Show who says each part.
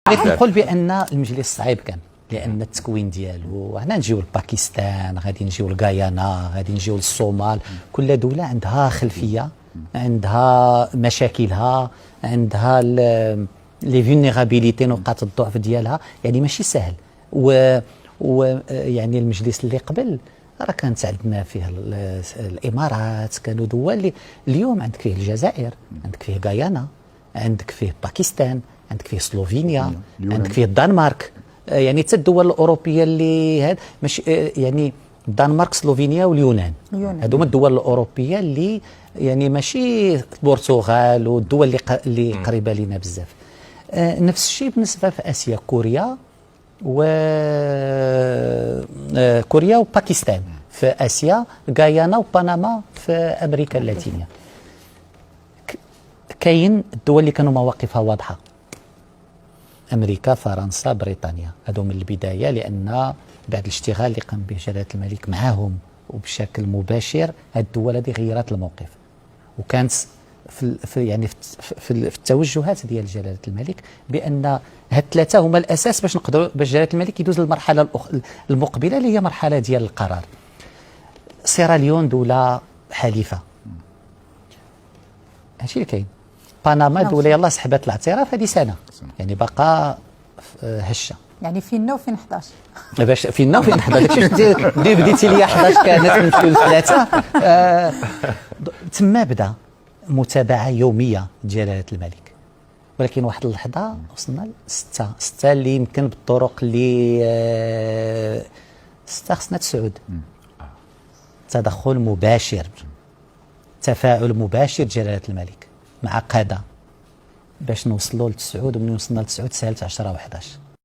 Speaker 1: نقول بان المجلس صعيب كان، لان التكوين ديالو هنا نجيو لباكستان، غادي نجيو لغايانا، غادي نجيو للصومال، كل دوله عندها خلفيه، عندها مشاكلها، عندها لي فينيرابيليتي، نقاط الضعف ديالها، يعني ماشي سهل. و يعني المجلس اللي قبل راه كانت عندنا فيه الامارات، كانوا دول اللي اليوم عندك فيه الجزائر، عندك فيه غايانا، عندك فيه باكستان، عندك فيه سلوفينيا، عندك فيه الدنمارك، يعني حتى الدول الاوروبيه اللي هاد مش يعني الدنمارك سلوفينيا واليونان، هادو هما الدول الاوروبيه اللي يعني ماشي البرتغال والدول اللي قريبه لنا بزاف. نفس الشيء بالنسبه في اسيا، كوريا كوريا وباكستان في اسيا، غايانا وبنما في امريكا اللاتينيه. كاين الدول اللي كانوا مواقفها واضحه، امريكا، فرنسا، بريطانيا، هذو من البدايه، لان بعد الاشتغال اللي قام به جلاله الملك معهم وبشكل مباشر، هذه الدول هذه غيرت الموقف، وكانت في التوجهات ديال جلاله الملك بان هاد الثلاثه هما الاساس باش نقدروا باش جلاله الملك يدوز للمرحله المقبله اللي هي مرحله ديال القرار. سيراليون دوله حليفه، هادشي اللي كاين. بنما دوله يلاه سحبت الاعتراف هذه سنه، يعني باقا هشه،
Speaker 2: يعني فينا وفين 11
Speaker 1: باش فينا وفين 11 داكشي بديتي لي 11 كانت نمشيو لثلاثه. تما بدا متابعه يوميه جلاله الملك، ولكن واحد اللحظه وصلنا ستة اللي يمكن بالطرق اللي ستة خصنا تسعود، تدخل مباشر، تفاعل مباشر جلاله الملك مع قاده باش نوصلوا لتسعود، ومن وصلنا لتسعود سالت 10 و11.